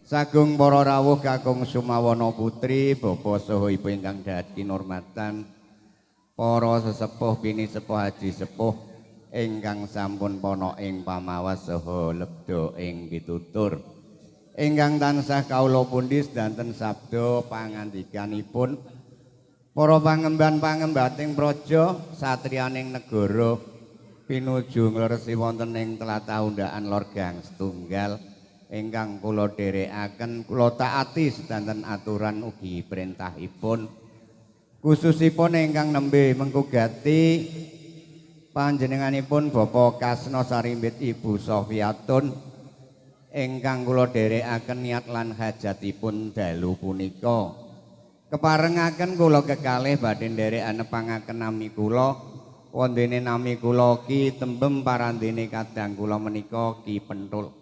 Sagung para rawuh kakung Sumawana putri, bapa saha ibu ingkang dahat kinurmatan, para sesepuh bini sepuh haji sepuh ingkang sampun pono ing pamawas saha lebda ing pitutur. Ingkang tansah kawula pundi sedanten sabda pangandikanipun para pangemban-pangembating praja satriyaning negara pinuju ngleresi wonten ing tlatah undaan Lor Gang Setunggal ingkang kula dherekaken kula taati sedanten aturan ugi perintahipun khususipun ingkang nembe mengkugati panjenenganipun Bapak Kasno Sarimbit Ibu Sofiatun ingkang kula dherekaken niat lan hajatipun dalu punika keparengaken kula kekalih badhe nderekaken nepangaken nami kula wondene nami kula Ki Tembem parandene kadang kula menika Ki Pentul.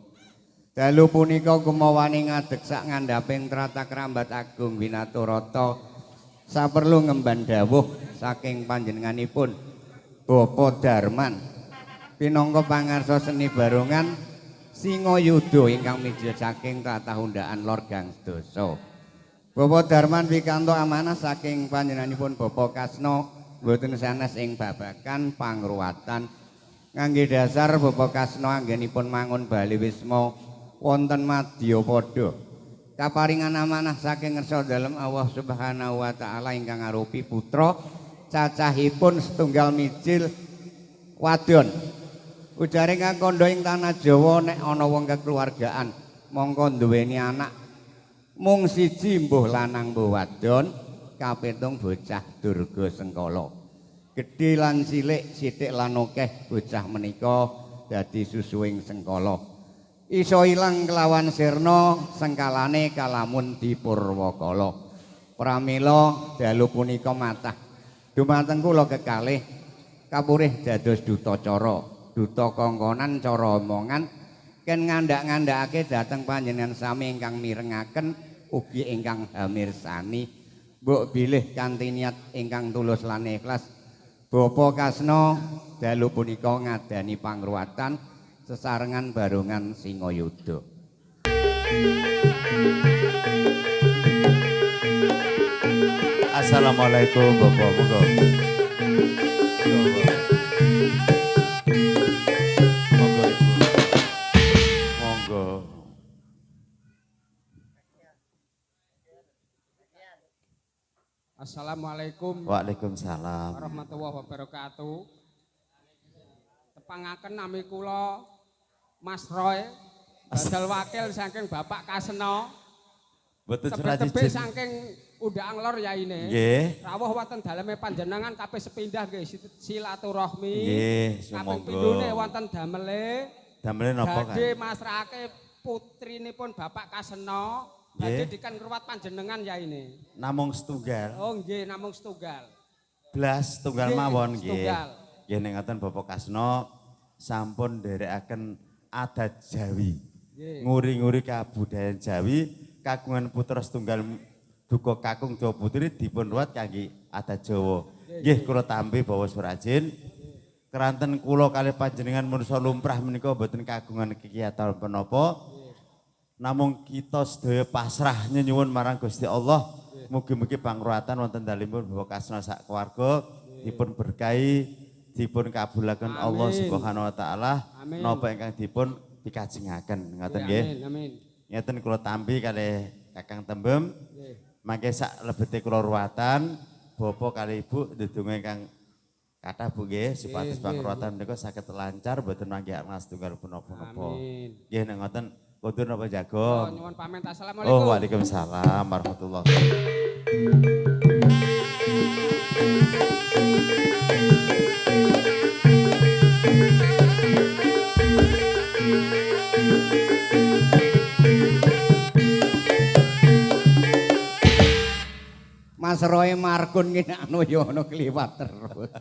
Dalu punika kumawani ngadeg sak ngandhaping trata krambat agung Winaturata saperlu ngemban dawuh saking panjenenganipun Bapak Darman pinangka pangarsa seni barongan Singayuda ingkang mijil saking tlatah undaan Lor Gang Sedasa. Bapak Darman pikantuk amanah saking panjenenganipun Bapak Kasno boten sanes ing babagan pangruwatan ngangge dasar Bapak Kasno anggenipun mangun bali wisma wonten Madyapada kaparingan amanah saking ngersa dalem Allah Subhanahu wa taala ingkang arupi putra cacahipun setunggal mijil wadon ujare ngakandha ing tanah Jawa nek ana wong kekeluargaan mongko duweni anak mung siji mbuh lanang mbuh wadon kapitung bocah durga sengkala gedhe lan cilik sithik lan akeh bocah menika dadi susuing sengkala iso ilang kelawan sirna sengkalane kalamun dipurwakala pramila dalu punika matah dumateng kula kekalih kapurih dados duta cara duta kongkonan cara omongan ken ngandhak-ngandhakake dhateng panjenengan sami ingkang mirengaken ugi ingkang hamirsani mbok bilih kanthi niat ingkang tulus lan ikhlas Bapak Kasno dalu punika ngadani pangruwatan sesarengan barongan Singayuda. Assalamualaikum Bapak monggo. Monggo Ibu. Monggo. Assalamualaikum Waalaikumsalam warahmatullahi wabarakatuh. Tepangaken nami kula Mas Roy, badal wakil saking Bapak Kasno. Mboten Tebih-tebih saking Undaan Lor yaine. Nggih. Rawuh wonten daleme panjenengan kaping sepindhah nggih silaturahmi. Nggih, kaping sumangga. pindhone wonten damele. Damele napa kan? Badhe masrahake putrinipun Bapak Kasno. Badhe dikan ngruwat panjenengan yaine. Namung setunggal. Oh nggih namung setunggal. Blas tunggal Nggih, mawon nggih. setunggal. Nggih ning ngoten Bapak Kasno sampun nderekaken adat Jawi. Nguri-nguri kabudayan Jawi kagungan putra setunggal duka kakung Jawa Putri dipun ruwat kangge adat Jawa. Nggih kula tampi bawa surajin. Keranten kula kalih panjenengan manusa lumrah menika boten kagungan kegiatan menapa. Namung kita sedaya pasrah nyuwun marang Gusti Allah. Mugi-mugi pangruwatan wonten dalimipun Bapak Kasno sak keluarga dipun berkahi, dipun kabulaken Allah Subhanahu wa taala napa ingkang dipun pikajengaken ngoten nggih. Amin. Ngeten kula tampi kalih Kakang Tembem. Mangke sak lebete kula ruwatan Bapak kalih Ibu ndedonga ingkang kathah Bu nggih supados pangruwatan menika saged lancar boten mangke mas tunggal punapa-punapa. Nggih nek ngoten kudur napa jago. Oh, nyuwun pamit. Assalamualaikum. Oh, waalaikumsalam warahmatullahi wabarakatuh. Mas Roy Markun ki nek anu ya ana kliwat terus.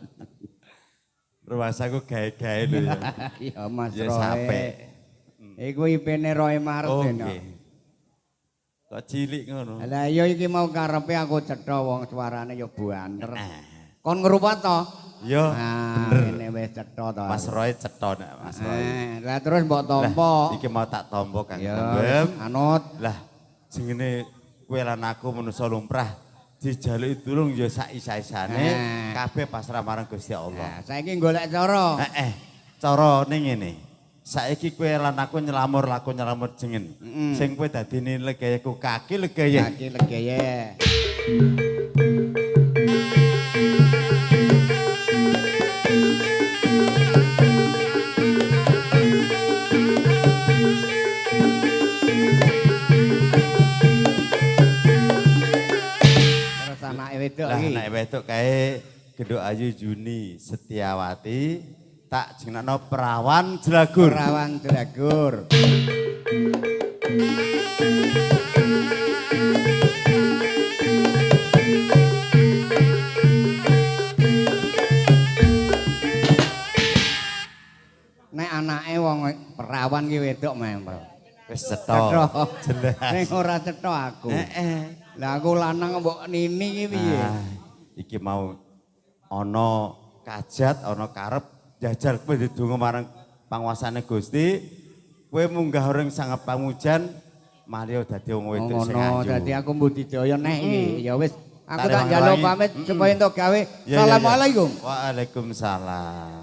Rumasaku gawe-gawe lho ya. Ya Mas Ya Roy. sampe. Iku ipene Roy Martin. Oh, nggih. Kok cilik ngono. Lah iya iki mau karepe aku cetha wong suarane ya banter. Kon ngruwat to? Ya, bener. Ini wis cetha to. Mas Roy cetha nek Mas Roy. Lah terus mbok tampa. Iki mau tak tampa Kang Ya, Tembem. anut. Lah jengene kowe lan aku manusa lumrah dijaluki tulung ya sak isa-isane kabeh pasrah marang Gusti Allah. Nah, saiki golek cara. Cara ning ngene. Saiki kowe lan aku nyelamur jengen. Sing kowe dadine legayaku kaki legaya. Kaki legaya. Lah nek wedok kae Genduk Ayu Juni Setiawati tak jenengno Perawan Jelagur. Perawan Jelagur. Nek anake wong perawan ki wedok mempel. Wis cetha. Jelas. Ning ora cetha aku. Lah aku lanang mbok nini iki piye? Iki mau ana kajat, ana karep jajal kowe ndedonga marang panguasane Gusti. Kowe munggah ring Sang Pamujan malih dadi wong wedok sing ayu. Dadi aku mbudidaya nek iki. Ya wis, aku tak njaluk pamit supaya entuk gawe. Assalamualaikum. Waalaikumsalam.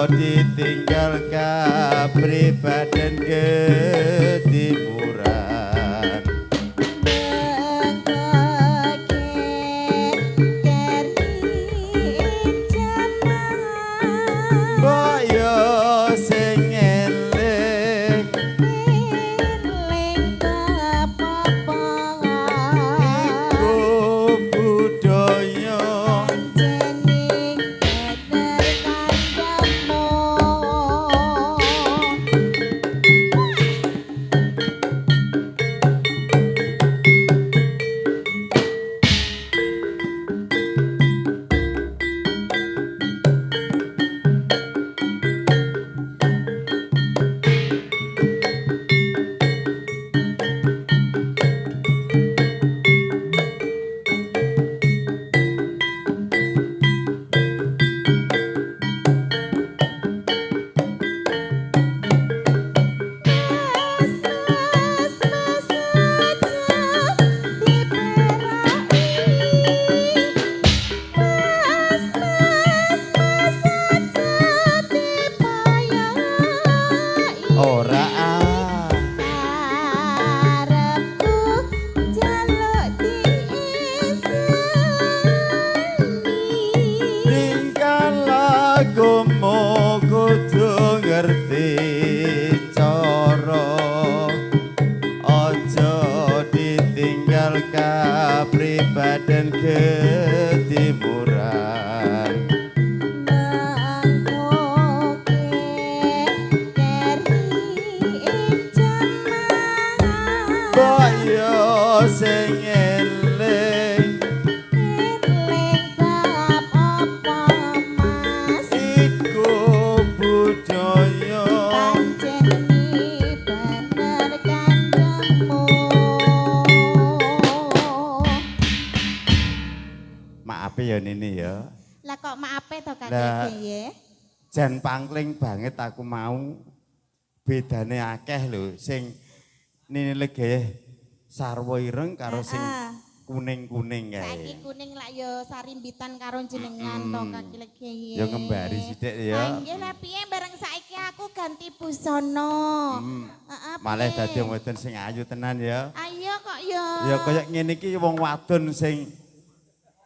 Ditinggal kapribaden ketimuran boyo sing eling iku budaya kapribaden ketimuran boyo sing eling bab apa mas iku budaya panceni bener kandhemu. Maape ya Nini ya. Lah kok maape to Kakek ya? Jan pangling banget aku mau. Bedane akeh lho sing Nini Legaya sarwa ireng karo sing kuning-kuning kae. Saiki kuning lak ya sarimbitan karo jenengan to Kakek Legaya. Ya ngembari sithik ya. Nggih lah piye bareng saiki aku ganti busana. Malah dadi wong wadon sing ayu tenan ya. Ayo kok ya. Ya kaya ngene iki wong wadon sing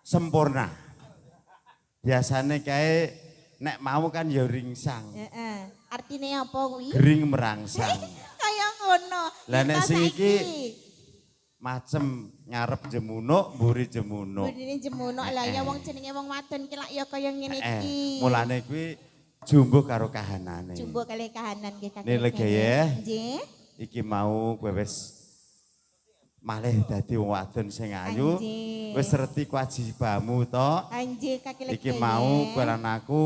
sempurna. Biasane kae nek mau kan ya ringsang. Heeh. Artine apa kuwi? Gering merangsang. Kaya ngono. Lah nek sing saiki. iki macem ngarep jemunuk, mburi jemunuk. Budine jemono lah ya wong jenenge wong wadon ki lak ya kaya ngene iki. Mulane kuwi jumbuh karo kahanane. Jumbo kali kahanan nggih Kak. Nih lagi ya. Nggih. Iki mau kowe wis malih dadi wong wadon sing ayu. Anjir. Wis reti kewajibanmu to. Anjir Kak lagi. Iki mau kowe lan aku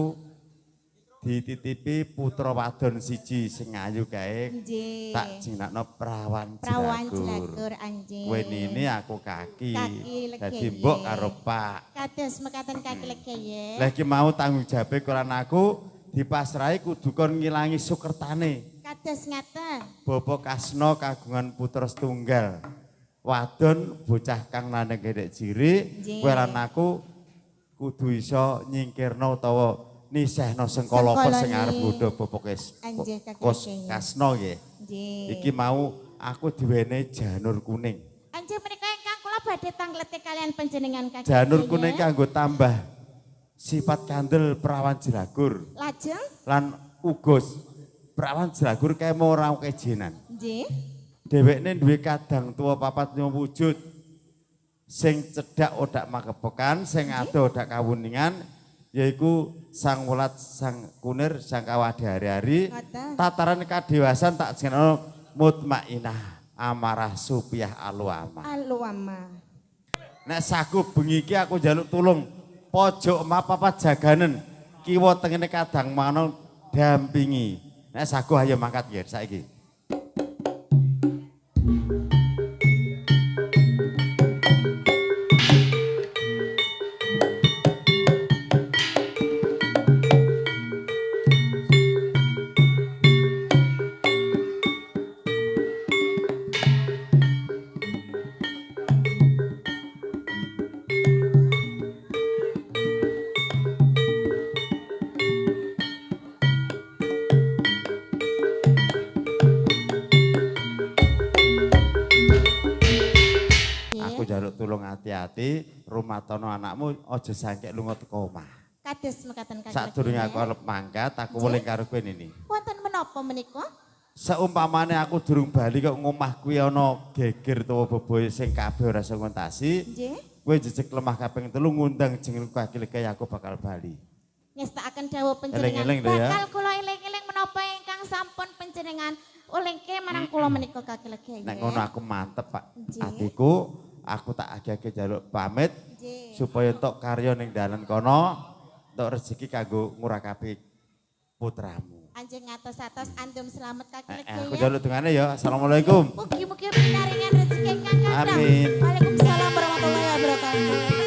dititipi putra wadon siji sing ayu kae. Nggih. Tak jinakno prawan Prawan jelagur. jelagur anjir. Kowe nini aku kaki. Kaki legi. Dadi mbok karo Pak. Kados mekaten Kak lagi ya. Lah iki mau tanggung jawabe kowe lan aku dipasrahi kudu kon ngilangi sukertane. Kados ngaten. Bapak Kasno kagungan putra setunggal. Wadon bocah kang lanang gedhek jiri, Nggih. kowe lan aku kudu iso nyingkirno utawa nisehno sengkala apa sing arep nggodha Bapak Anjir, Kak Kasno nggih. Nggih. Iki mau aku diwenehi janur kuning. Anjir menika ingkang kula badhe tanglete kalian panjenengan Kak. Janur kuning kanggo tambah sifat kandel perawan jelagur. Lajeng? Lan ugus perawan jelagur kae mau ora kejenan. Nggih. Dhewekne duwe kadang tua papat lima wujud. Sing cedhak odak makepokan, sing ado odak kawuningan, yaiku sang welat, sang kunir, sang kawade hari-hari. Ngoten. Tataran kadewasan tak jenengno mutmainah, amarah supiah aluama. Aluama. Nek saku bengi iki aku njaluk tulung pojok emah papat jaganen kiwa tengene kadang manung dampingi. Nek saku ayo mangkat nggih saiki. Aku njaluk tulung hati-hati, rumatono anakmu aja sangkek lunga teko omah. Kados mekaten Kak. Sadurunge aku arep mangkat, aku weling karo kowe nini. Wonten menapa menika? Seumpamane aku durung bali kok ngomah kuwi ana geger utawa beboe sing kabeh ora iso ngontasi, Nggih. kowe jejeg lemah kaping 3 ngundang jeneng kakile kaya aku bakal bali. Ngestakaken dawuh panjenengan. Eling-eling lho ya. Bakal kula eling-eling menapa ingkang sampun panjenengan ulingke marang kula menika Kak lagi. Nek ngono aku mantep, Pak. Nggih. Atiku, aku tak age-age njaluk pamit Nggih. supaya entuk karya ning dalan kono, entuk rezeki kanggo ngurakapi putramu. Anjing ngatos-atos andum selamat Kak lagi. Aku njaluk dungane ya. Assalamualaikum. Mugi-mugi pinaringan rezeki ingkang kathah. Amin. Waalaikumsalam warahmatullahi wabarakatuh.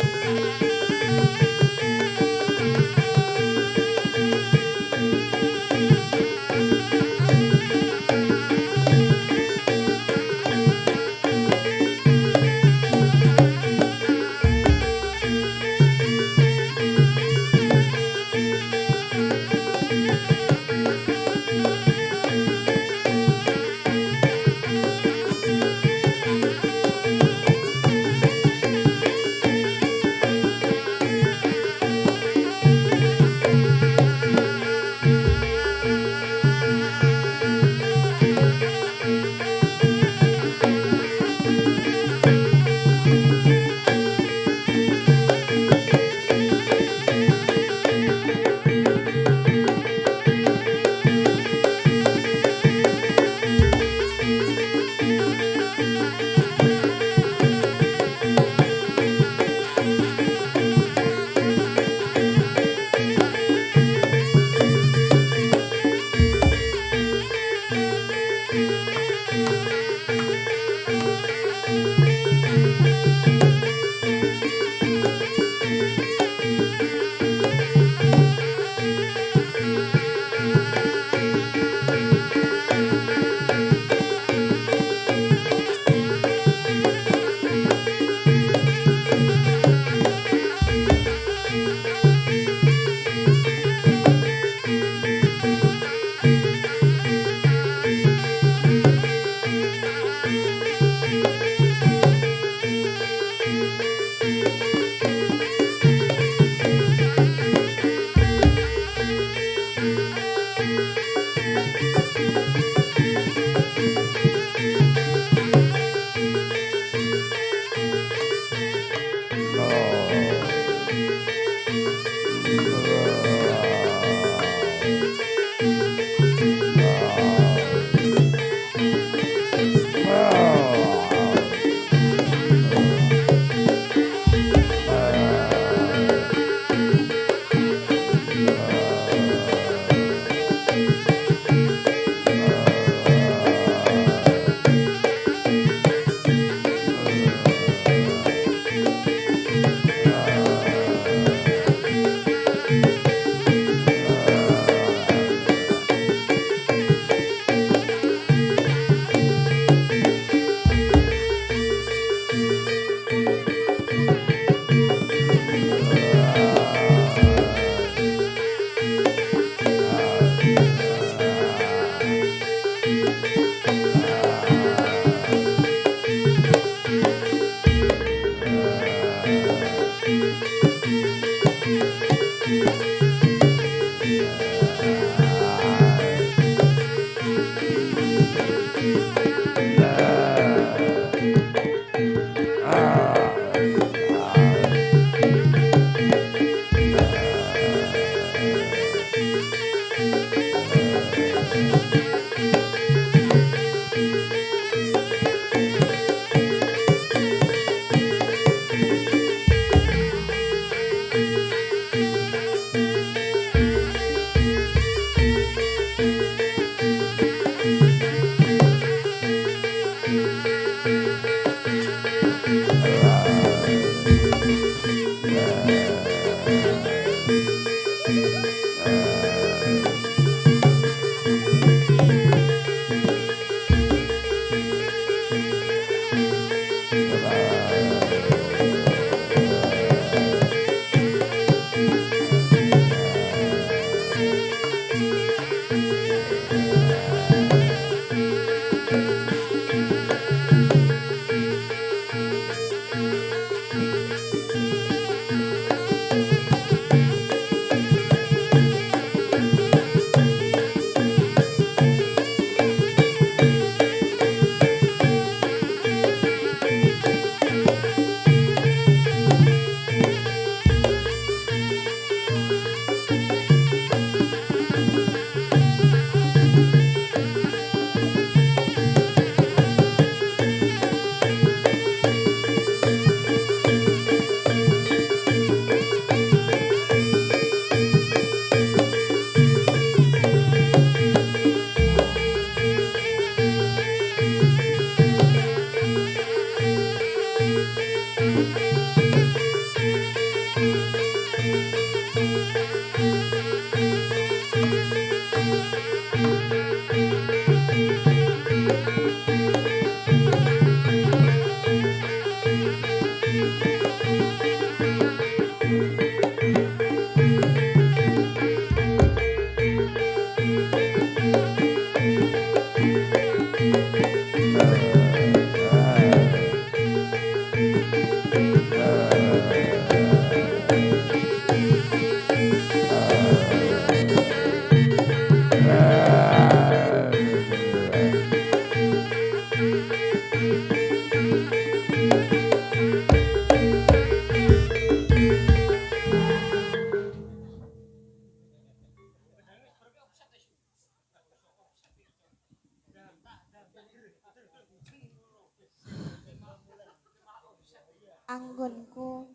Anggonku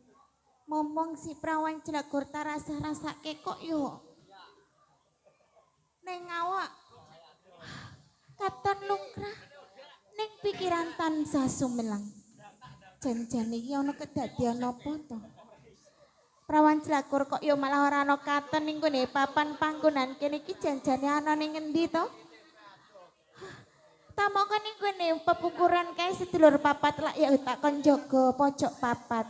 momong si prawan jelagur ta rasa-rasake kok yo ning awak katon lungkrah ning pikiran tansah sumelang jan-jan iki ana kedadian apa to prawan jelagur kok yo malah ora ana katon ning gone papan panggonan kene iki jan-jane ana ning endi to tamokan ning gone pepukuran kae sedulur papat lak ya takon jaga pojok papat.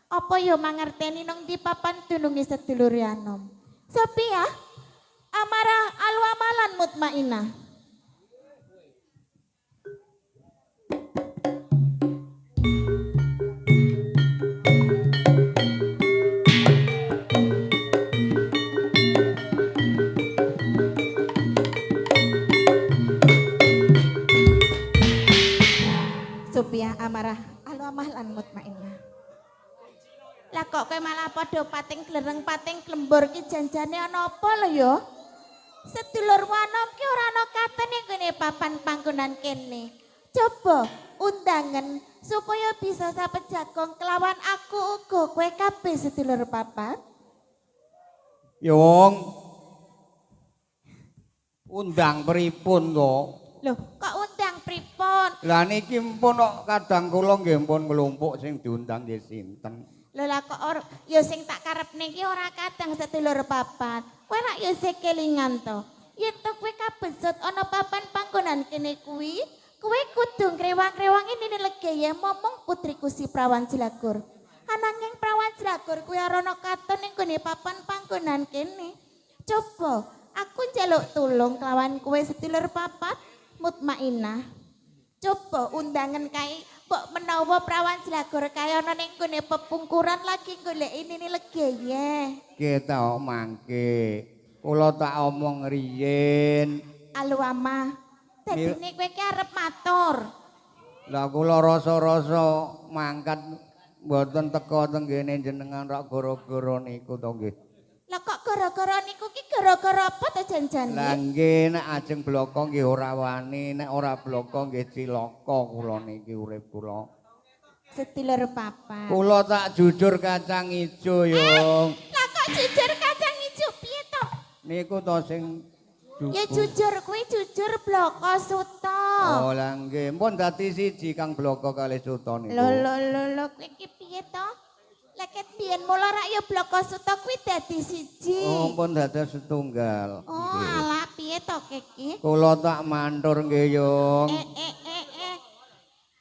Apa ya mangerteni nang di papan dununge sedulur Yanom. Sophia, amarah alwamalan mutmainah. Sophia amarah alwamalan mutmainah. Lako kok kowe malah padha pating glereng pating glembur ki janjane ana apa lho ya? Sedulur Wanom ki ora ana katon ing gone papan panggonan kene. Coba undangan supaya bisa sapet jagong kelawan aku uga kowe kabeh sedulur papat. Yung undang pripun to? Loh, kok undang pripun? Lah niki mpun kok kadang kula nggih mpun nglumpuk sing diundang nggih sinten. Lho lah kok ya sing tak karepne iki ora kadang sedulur papat. Kowe rak ya sik kelingan to. Yen to kowe kabesut ana papan panggonan kene kuwi, kowe kudu ngrewang-rewangi nini legaya momong putriku si Prawan Jelagur. Ananging Prawan Jelagur kuwi ora ana katon ning gone papan panggonan kene. Coba aku njaluk tulung kelawan kowe sedulur papat. Mutmainah. Coba undangan kae mbok menawa Prawan Jelagur kaya ana ning gone pepungkuran lagi goleki nini legaya. Kita mangke. Kula tak omong riyin. Alu Amah. Dadine kowe ki arep matur. Lah kula rasa-rasa mangkat mboten teka teng kene jenengan rak gara-gara niku to nggih. Lah kok gara-gara niku ki gara-gara apa to janjane? Lah nggih nek ajeng bloko nggih ora wani, nek ora bloko nggih cilaka kula niki urip kula. Sedulur papat. Kula tak jujur kacang ijo yung. Lah kok jujur kacang ijo piye to? Niku to sing Ya jujur kuwi jujur bloko suto. Oh lah nggih, mpun dadi siji Kang Bloko kalih Suto niku. Lho kowe iki piye to? Leket biyen mula rak ya bloko suto kuwi dadi siji. Oh, mpun dados setunggal. Oh, alah piye to iki? Kula tak mantur nggih, Yung.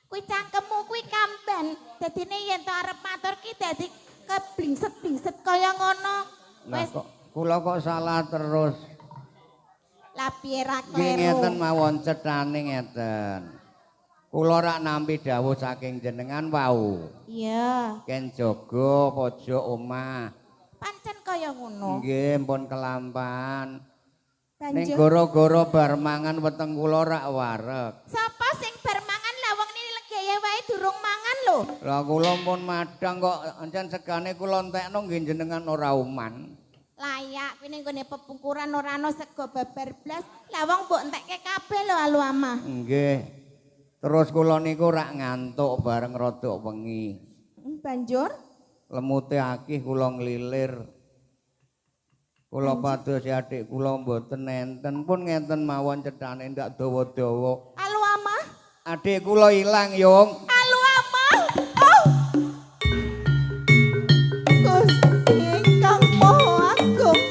Kuwi cangkemmu kuwi kamban. Dadine yen to arep matur ki dadi keblingset-blingset kaya ngono. Lah kok kula kok salah terus. Lah piye ra Nggih kleru? ngeten mawon cethane ngeten. Kula rak nampi dawuh saking jenengan wau. Iya. Ken jaga pojok omah. Pancen kaya ngono. Nggih, mpun kelampan. Ning Banjur gara-gara bar mangan weteng kula rak wareg. sapa sing bar mangan lah wong nini legaya wae durung mangan lho. Lah kula pun madang kok ancen segane kula entekno nggih jenengan ora uman. Layak kuwi ning gone pepungkuran ora ana sego babar blas. Lah wong mbok entekke kabeh lho Alu Amah. Nggih. Terus kula niku rak ngantuk bareng rodok wengi. Banjur Lemute akih kula nglilir. Kula pados adik kula mboten enten pun ngenten mawon cethane ndak dawa-dawa. Alu Amah, Adik kula ilang, Yung. Alu Amah. Oh. Gusti Kang Maha Agung.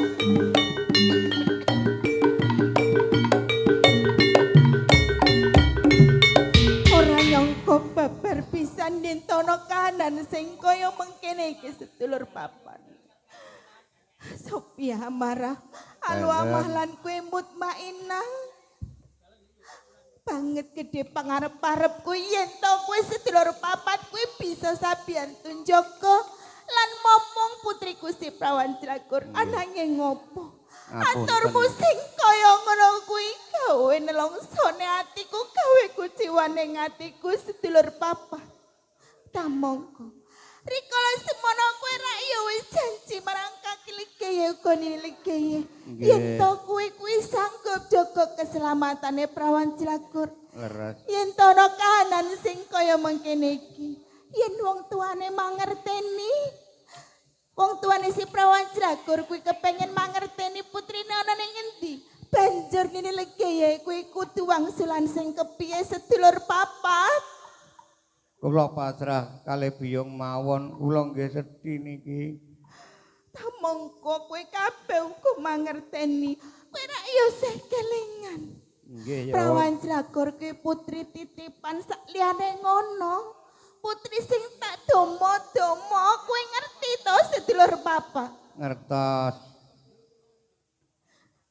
Ora nyangka babar pisan dintono kahanan sing kaya mengkene iki sedulur papan. Sophia marah, Alu Amah lan kowe mutmainah. Banget gede pangarep-arepku yen to kowe sedulur papat kowe bisa sabian tunjoko lan momong putriku si Prawan Jelagur ananging ngopo. Aturmu sing kaya ngono kuwi gawe nelongsone atiku gawe kuciwane atiku sedulur papat. Tamongko rikala semono kowe rak ya wis janji marang kaki legaya koni legaya. Yen to kowe kuwi sanggup jaga keselamatane Prawan Jelagur. Leres. Yen to ana kahanan sing kaya mengkene iki, yen wong tuane mangerteni. Wong tuane si Prawan Jelagur kuwi kepengin mangerteni putrine ana ning endi. Banjur ngene legaya kuwi kudu wangsulan sing kepiye sedulur papat. Kula pasrah kalih biyung mawon, kula nggih sedhi niki. Tamangka kowe kabeh uga mangerteni. Kowe rak ya sih kelingan. Nggih ya. Prawan Jelagur kuwi putri titipan sak liyane ngono. Putri sing tak domo-domo kowe ngerti to sedulur papa. Ngertos.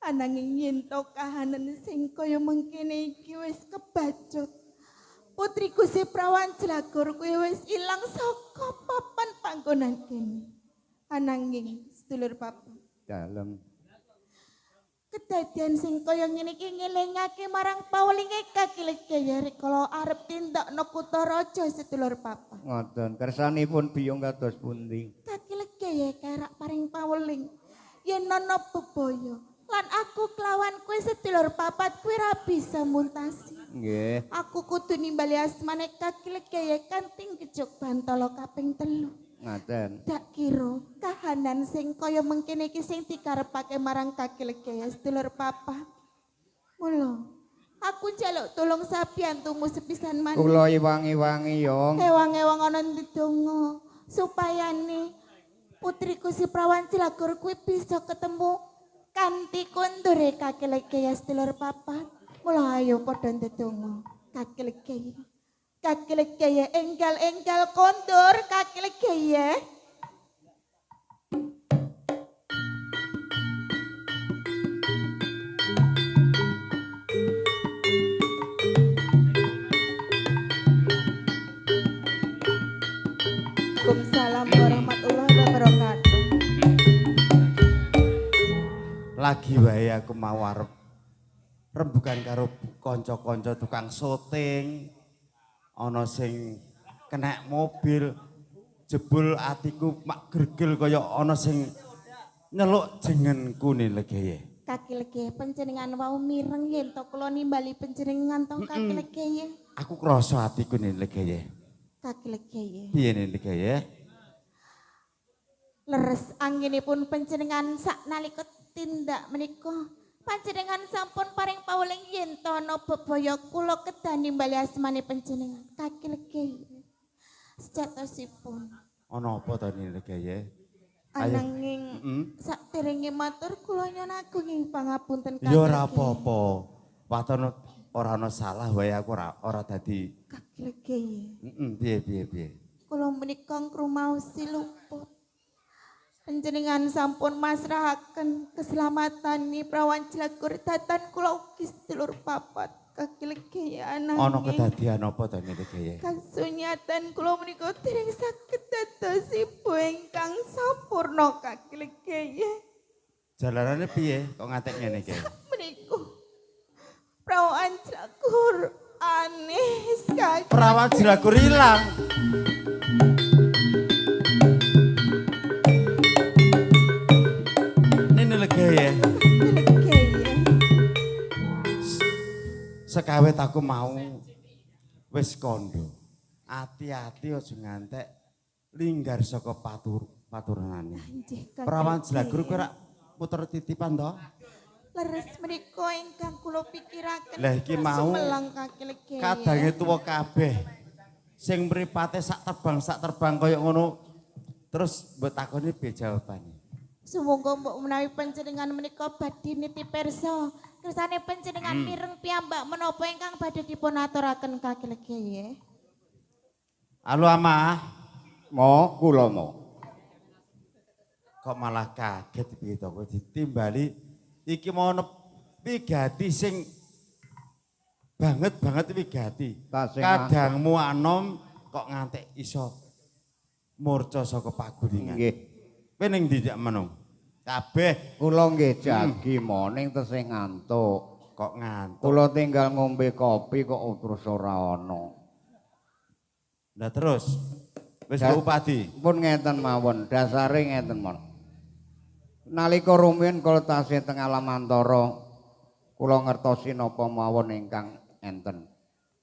Ananging yen to kahanan sing kaya mengkene iki wis kebacut. Putriku si Prawan Jelagur kuwi wis ilang saka papan panggonan kene. Ananging sedulur papa. Dalem. Kedadian sing kaya ngene iki ngelingake marang pawlinge kaki legaya rikala arep tindakno kutha raja sedulur papa. Ngoten, kersanipun biyung kados pundi? Kaki kaya kerak paring paweling. Yen ana bebaya lan aku kelawan kowe sedulur papat kowe ra bisa muntasi. Nggih. Aku kudu nimbali asmane kakile kaya kanting kejok bantala kaping 3. Ngaten. Dak kira kahanan sing kaya mengkene iki sing dikarepake marang kakile kaya sedulur papat. Mula aku njaluk tulung sabiyantumu sepisan maneh. Kula iwangi-wangi yo. Ewang-ewang ana ndedonga supayane putriku si Prawan Cilagur kuwi bisa ketemu kanthi kondure kakileke ya sedulur papat. Mula ayo padha ndedonga kakileke. Kakileke ya enggal-enggal kondur kakileke ya. Waalaikumsalam warahmatullahi wabarakatuh. Lagi wae aku mau arep rembugan karo kanca-kanca tukang syuting. Ana sing kena mobil jebul atiku mak gregel kaya ana sing nyeluk jenengku nih legeye. Kaki lege panjenengan wau mireng yen to kula nimbali panjenengan tong kaki lege. Aku krasa atiku nih legeye. Kaki lege. Piye nih legeye? Leres anginipun panjenengan sak nalika tindak menika panjenengan sampun paring paweling yen to ana bebaya kula kedah nimbali asmane panjenengan kaki lege. Sejatosipun Ana apa to nih legeye? ananging sakderenge matur kula nyuwun agung ing pangapunten Ya ora apa-apa. Waton ora ana salah wae aku ora dadi. kaki lege. Piye. Kula menika ngrumaosi luput. Panjenengan sampun masrahaken keselamatan Prawan Cilagur datan kula ugi sedulur papat kaki lege ananging. Ana kedadian apa to nih legeye? Kasunyatan kula menika dereng saged dadosipun ingkang sampurna kaki lege. Jalanane piye kok ngantek ngene iki? Menika Prawan Cilagur aneh sekali. Prawan Cilagur ilang. Ini legeye. Lege. Sekawit aku mau wis kondo. Ati-ati aja ngantek linggar saka paturunane. Nggih, Kak Prawan Lege. Cilagur kowe rak puter titipan to? Leres menika ingkang kula pikiraken. Lah iki mau sumelang kaki lege. kadange tuwa kabeh. Sing mripate sak terbang kaya ngono. Terus mbok takoni piye jawabane? Sumangga mbok menawi panjenengan menika badhe niti pirsa, kersane panjenengan mireng piyambak menapa ingkang badhe dipun aturaken kaki lege ya. Halo Amah, Mo kula mo. kok malah kaget piye to kowe ditimbali iki mau wigati sing banget wigati. Tasing Kadangmu anom kok ngantek iso murca saka paguringan. Nggih. Kowe ning ndi jak menung? Kabeh Kula nggih jagi mo ning tesih ngantuk. kok ngantuk. Kula tinggal ngombe kopi kok terus ora ana. Lah terus wis Ya. Mbok Upadi. Pun ngeten mawon, dasare ngeten mon. Nalika rumiyin kula tasih teng alam antara kula ngertosi napa mawon ingkang enten.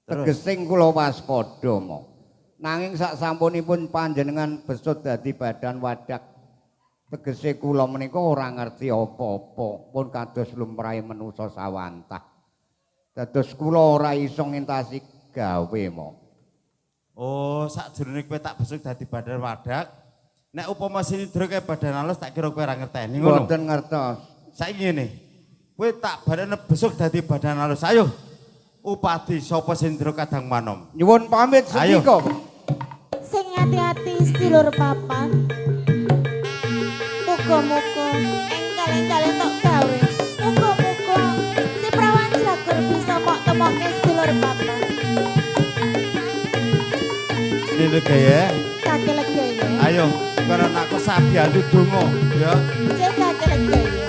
Terus? Tegesing kula waspada mo. Nanging sak sampunipun panjenengan besut dadi badan wadak. Tegese kula menika ora ngerti apa-apa, pun kados lumrahe manusa sawantah. Dados kula ora iso ngentasi gawe mo. Oh, sakjroning kowe tak besuk dadi badan wadak. Nek upama sinidra kaya badan halus tak kira kowe ora ngerteni ngono. Mboten ngertos. Saiki ngene. Kowe tak badan besuk dadi badan halus. Ayo. Upadi sapa sinidra kadang manom. Nyuwun pamit Ayo. sedika. Sing hati-hati sedulur papan. Muga-muga enggal-enggal entuk gawe. Muga-muga si Prawan Cilagur bisa mok temokke sedulur papan. Ini legaya. Kaki lege ya. Ayo, karena aku sabiyantu donga ya. Cek kaki lege ya.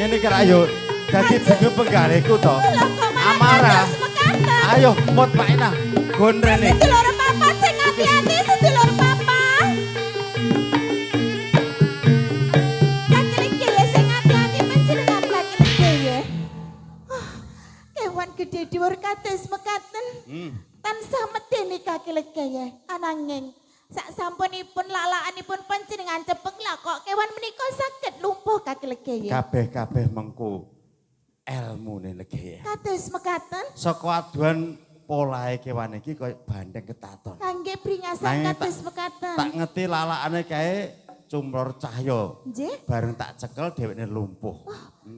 ngene iki ayo dadi bingung penggaleku to. Lho kok malah Amarah. kados mekaten. Ayo Mutmainah gondrene. Sedulur papat sing ati-ati sedulur papat. Kaki legi ya sing ati-ati panjenengan kaki legi ya. Kewan gede dhuwur kados mekaten. Tansah medeni kaki legi ya. Ananging sak sampunipun lalakanipun panjenengan cepeng lah kok kewan menika saged lumpuh kaki legi ya. Kabeh-kabeh mengko elmune legi ya. Kados mekaten. Saka aduan polahe kewan iki koyo bandeng ketaton. Kangge bringasan Nanging kados mekaten. Tak ngerti lalakane kae cumror cahya. Nggih. Bareng tak cekel dheweke lumpuh.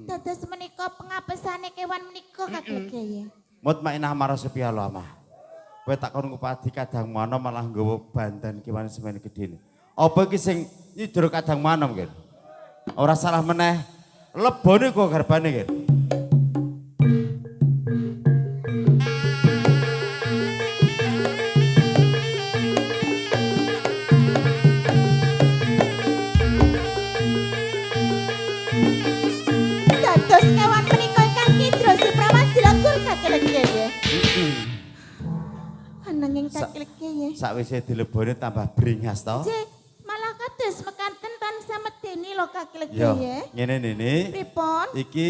Dados menika pengapesane kewan menika kaki legi ya. Mutmainah marasepia lho amah. Kowe tak kon ngupadi kadang manom malah nggawa bandan kewan semen gedene. Apa iki sing nyidro kadang manom nggih? Ora salah meneh. Lebone kok garbane nggih. Dados kewan menika ingkang kidro si prawan jelagur kaki legi ya. Ananging kaki legi ya. Sakwise dilebone tambah bringas to. Nggih, malah kados mekaten tansah medeni lho kaki legi Yo, ya. ngene nene. Pripun? Iki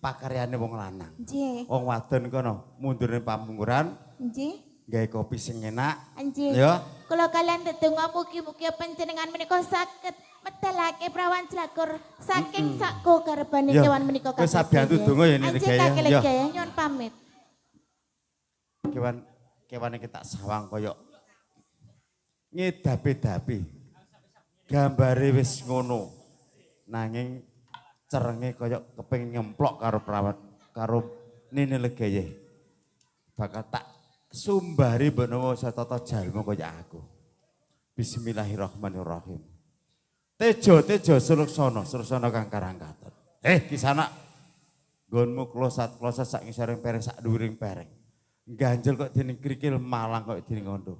pakaryane wong lanang. Nggih. Wong wadon kono mundurne pamungkuran, Nggih. gawe kopi sing enak. Nggih. Ya. Kula kalian ndedonga mugi-mugi panjenengan menika saged medalake prawan jelagur saking sakgo garbane Yo, kewan menika kowe sabiyantu donga ya niki Nggih, ya. kaki Yo. legi ya nyuwun pamit. Kewan iki tak sawang koyo ngedapi-dapi. Gambare wis ngono. Nanging cerenge koyo kepengin nyemplok karo perawat karo Nini Legeye. Bakal tak sumbari Bonowo Satata Jalma kaya aku. Bismillahirrahmanirrahim. Tejo suluksana kang karangkaton. Kisana nggonmu klosat sak ngisoring pereng sak dhuwuring pereng. Ganjel kok dening krikil malang kok dening ngondo.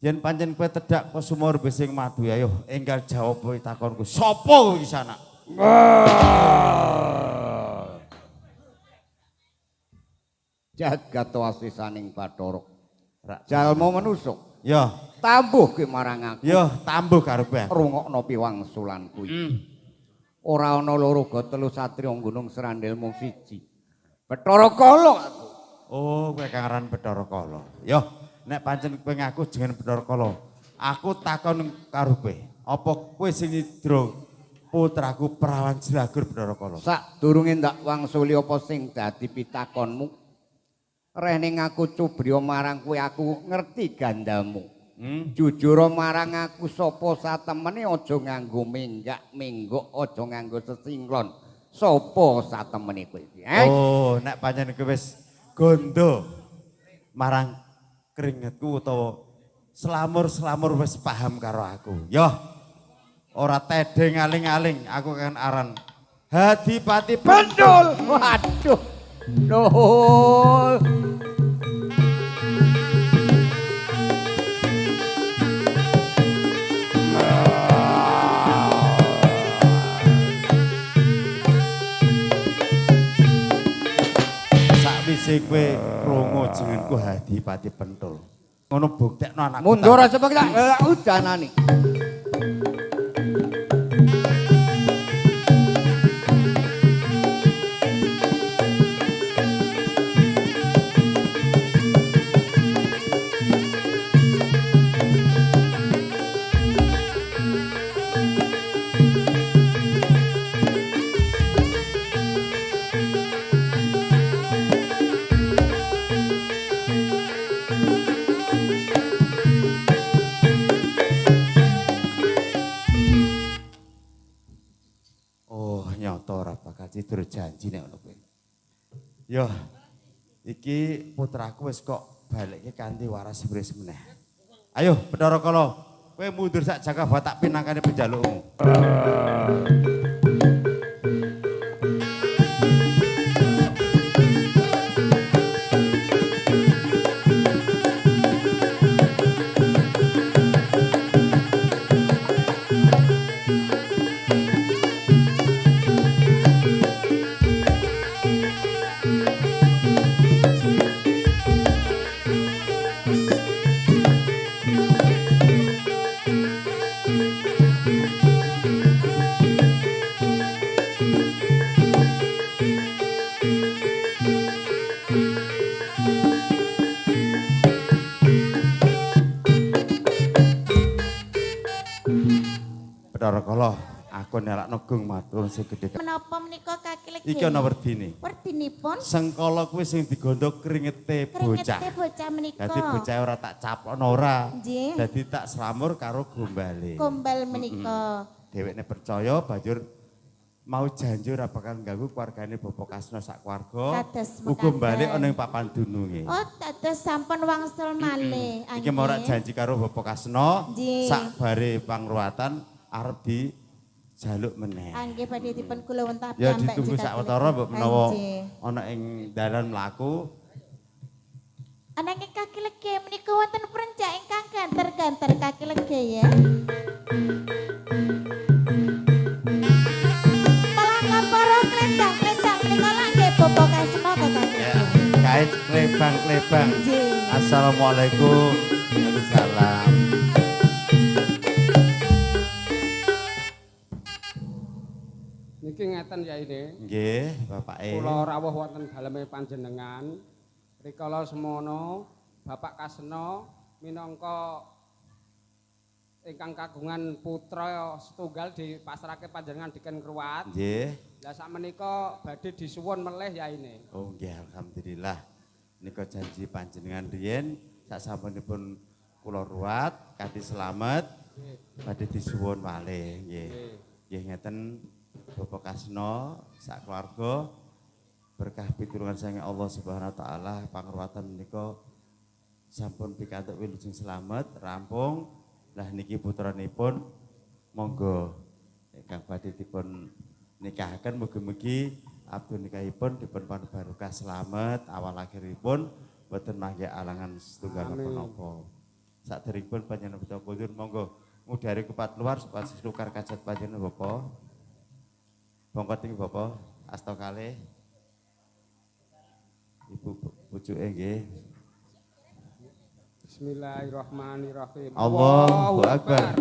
Yen pancen kowe tedhak kok sumur besing madu ayo enggal jawab kowe takonku. Sapa kowe kisana? Jagat wasisaning Bathara. Jalma manusa Ya, tambuh ke marang aku. ya tambuh karepe. Rungokno piwangsulan kuwi. Ora ana loro ga telu satriya gunung Serandil mung siji. Bathara Kala aku. Oh, kowe kang aran Bathara Kala. Ya, nek pancen kowe ngaku jeneng Bathara Kala, aku takon karo kowe, apa kowe sing nyidra putraku Prawan Jelagur Bathara Kala? Sadurunge ndak wangsuli apa sing dadi pitakonmu. Rene aku cubriya marang kowe aku ngerti gandamu. Jujur marang aku sapa satemene aja nganggo minggok aja nganggo sesinglon. Sapa satemene kowe iki? Oh, nek pancen kowe wis gondo marang keringetku utawa selamur-selamur wis paham karo aku. Yo. Ora tedhe ngaling-aling, aku kan aran Hadipati Pendul. Waduh. Nuhun. Sakwise kowe krungu jenengku Hadipati Pentul. Ngono buktekno anakku. Mundur sebab tak udanane. Cidur janji nek ngono kuwi. Yo, iki putraku wis kok balikke kanthi waras wis meneh. Ayo, Bathara Kala, kowe mundur sak Jakabawa tak pinangkane penjalukmu. Bathara Kala, aku nelak negung matur sing gedhe. Menapa menika kaki legi? Iki ana werdine. Werdinipun Sengkala kuwi sing digondhok kringete bocah. kringete bocah menika. Dadi bocah ora tak caplokno ora. Nggih. Dadi tak slamur karo gombale. Gombal menika. Dhewekne percaya banjur mau janji ora bakal ganggu keluargane Bapak Kasno sak keluarga. Kados Uga mekaten. balik ana ing papan dununge. Oh, dados sampun wangsul malih. Iki mau ora janji karo Bapak Kasno Nggih. sak bare pangruwatan arep dijaluk meneh. Anggih badhe dipun kula wentah Ya piyambak ditunggu jika sawetara mbok menawa Nggih. ana ing dalan mlaku. Ananging kaki legi menika wonten perencak ingkang ganter-ganter kaki legi ya. Palangga para kledang-kledang menika lak nggih Bapak Kasno kok kaki. Ya, kait klebang-klebang. Nggih. Assalamualaikum. Waalaikumsalam. Niki ngeten ya ini. Nggih, Bapake. Kula rawuh wonten daleme panjenengan. Rikala semono Bapak Kasno minangka ingkang kagungan putra setunggal dipasrahke panjenengan Diken Kruwat. Nggih. Lah sakmenika badhe disuwun melih ya ini. Oh nggih, alhamdulillah. Nika janji panjenengan riyen sasampunipun kula ruwat kanthi slamet badhe disuwun malih nggih. Nggih ngeten Bapak Kasno sak keluarga berkah pitulungan saking Allah Subhanahu wa taala pangruwatan menika sampun pikantuk wilujeng slamet rampung. Lah niki putranipun monggo ingkang badhe dipun nikahaken mugi-mugi abdi nikahipun dipun barokah slamet awal akhiripun boten mangke alangan setunggal napa-napa. Saderengipun panjenengan putra kundur monggo ngudari kupat luar supaya tukar kajat panjenengan Bapak. Monggo tinggi Bapak asta kalih. Ibu pucuke nggih. Bismillahirrahmanirrahim. Allahu Akbar.